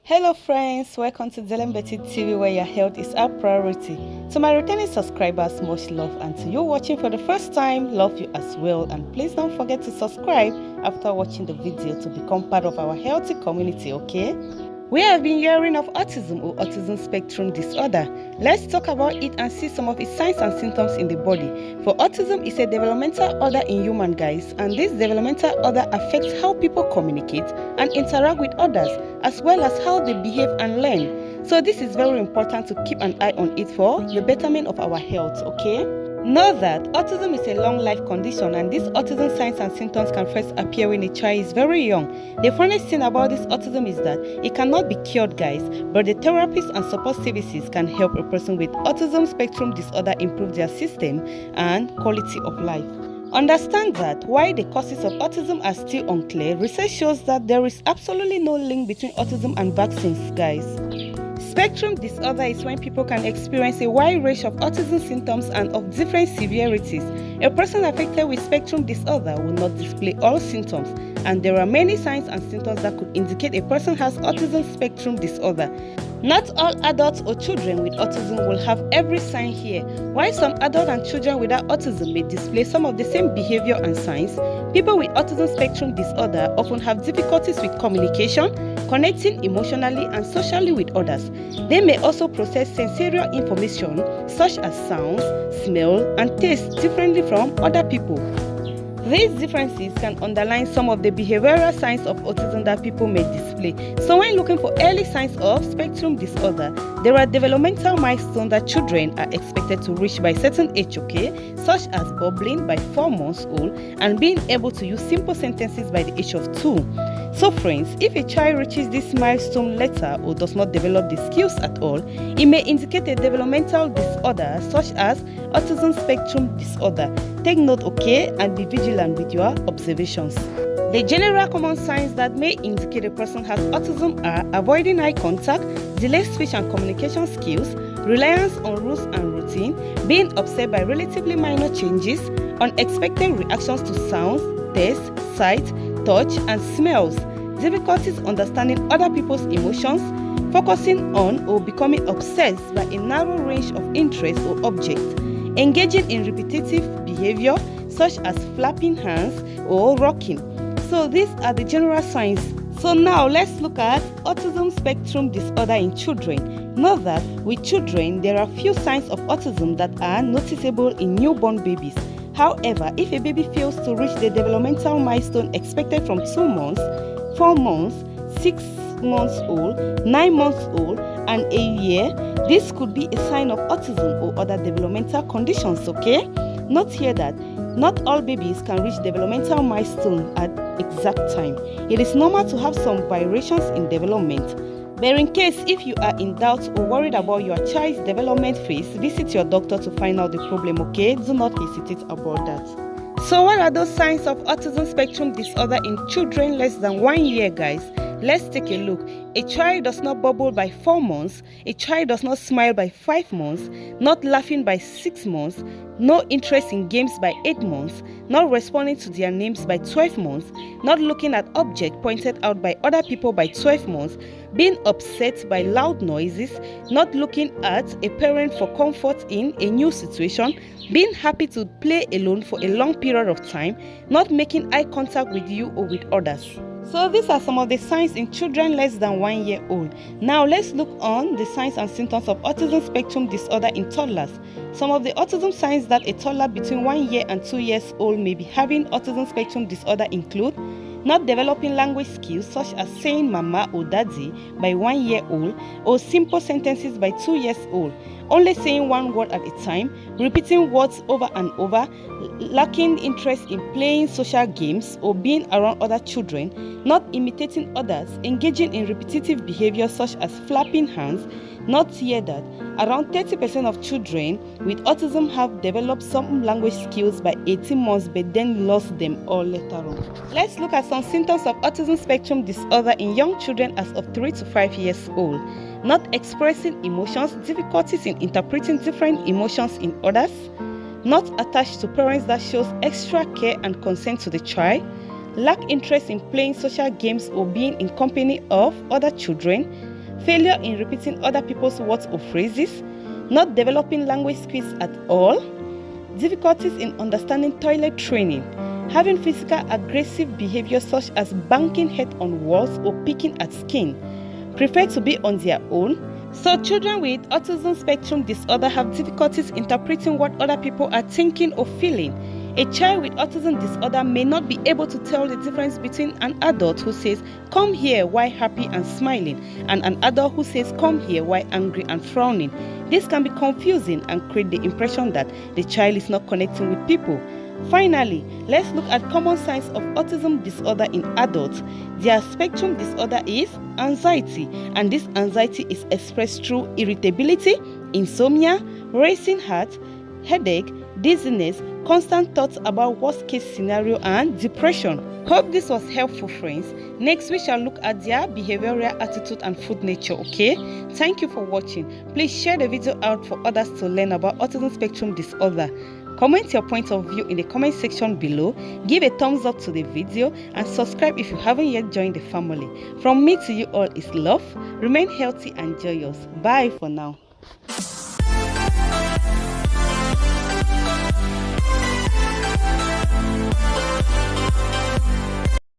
Hello friends, welcome to Betty TV where your health is our priority. To my returning subscribers, much love, and to you watching for the first time, love you as well, and please don't forget to subscribe after watching the video to become part of our healthy community, okay? We have been hearing of autism or autism spectrum disorder. Let's talk about it and see some of its signs and symptoms in the body. For autism is a developmental order in human guys, and this developmental order affects how people communicate and interact with others, as well as how they behave and learn. So this is very important to keep an eye on it for the betterment of our health, okay? Know that autism is a long life condition, and these autism signs and symptoms can first appear when a child is very young. The funniest thing about this autism is that it cannot be cured, guys, but the therapists and support services can help a person with autism spectrum disorder improve their system and quality of life. Understand that while the causes of autism are still unclear, research shows that there is absolutely no link between autism and vaccines, guys. Spectrum disorder is when people can experience a wide range of autism symptoms and of different severities. A person affected with spectrum disorder will not display all symptoms, and there are many signs and symptoms that could indicate a person has autism spectrum disorder. Not all adults or children with autism will have every sign here. While some adults and children without autism may display some of the same behavior and signs, people with autism spectrum disorder often have difficulties with communication, connecting emotionally and socially with others. They may also process sensorial information such as sounds, smell, and taste differently from other people. These differences can underline some of the behavioral signs of autism that people may display. So when looking for early signs of spectrum disorder, there are developmental milestones that children are expected to reach by certain age, okay, such as bubbling by 4 months old and being able to use simple sentences by the age of 2. So friends, if a child reaches this milestone later or does not develop the skills at all, it may indicate a developmental disorder such as autism spectrum disorder. Take note, okay, and be vigilant with your observations. The general common signs that may indicate a person has autism are avoiding eye contact, delayed speech and communication skills, reliance on rules and routine, being upset by relatively minor changes, unexpected reactions to sounds, taste, sight, touch, and smells, difficulties understanding other people's emotions, focusing on or becoming obsessed by a narrow range of interests or objects, engaging in repetitive behavior such as flapping hands or rocking. So these are the general signs. So now let's look at autism spectrum disorder in children. Know that with children there are few signs of autism that are noticeable in newborn babies. However, if a baby fails to reach the developmental milestone expected from 2 months, 4 months, 6 months old, 9 months old, and a year, this could be a sign of autism or other developmental conditions, okay? Note here that not all babies can reach developmental milestone at exact time. It is normal to have some variations in development. But in case if you are in doubt or worried about your child's development phase, visit your doctor to find out the problem, okay? Do not hesitate about that. So what are those signs of autism spectrum disorder in children less than 1 year, guys? Let's take a look. A child does not bubble by 4 months, a child does not smile by 5 months, not laughing by 6 months, no interest in games by 8 months, not responding to their names by 12 months, not looking at objects pointed out by other people by 12 months, being upset by loud noises, not looking at a parent for comfort in a new situation, being happy to play alone for a long period of time, not making eye contact with you or with others. So these are some of the signs in children less than 1 year old. Now let's look on the signs and symptoms of autism spectrum disorder in toddlers. Some of the autism signs that a toddler between 1 year and 2 years old may be having autism spectrum disorder include not developing language skills such as saying mama or daddy by 1 year old or simple sentences by 2 years old, only saying one word at a time, repeating words over and over, lacking interest in playing social games or being around other children, not imitating others, engaging in repetitive behavior such as flapping hands. Note here that around 30% of children with autism have developed some language skills by 18 months but then lost them all later on. Let's look at some symptoms of autism spectrum disorder in young children as of 3 to 5 years old. Not expressing emotions, difficulties in interpreting different emotions in others, not attached to parents that shows extra care and consent to the child, lack interest in playing social games or being in company of other children, failure in repeating other people's words or phrases, not developing language skills at all, difficulties in understanding toilet training, having physical aggressive behavior such as banging head on walls or picking at skin, prefer to be on their own. So children with autism spectrum disorder have difficulties interpreting what other people are thinking or feeling. A child with autism disorder may not be able to tell the difference between an adult who says, "Come here," while happy and smiling, and an adult who says, "Come here," while angry and frowning. This can be confusing and create the impression that the child is not connecting with people. Finally, let's look at common signs of autism disorder in adults. Their spectrum disorder is anxiety, and this anxiety is expressed through irritability, insomnia, racing heart, headache, dizziness, constant thoughts about worst case scenario, and depression. Hope this was helpful, friends. Next, we shall look at their behavioral attitude and food nature, okay? Thank you for watching. Please share the video out for others to learn about autism spectrum disorder. Comment your point of view in the comment section below, give a thumbs up to the video, and subscribe if you haven't yet joined the family. From me to you all is love. Remain healthy and joyous. Bye for now.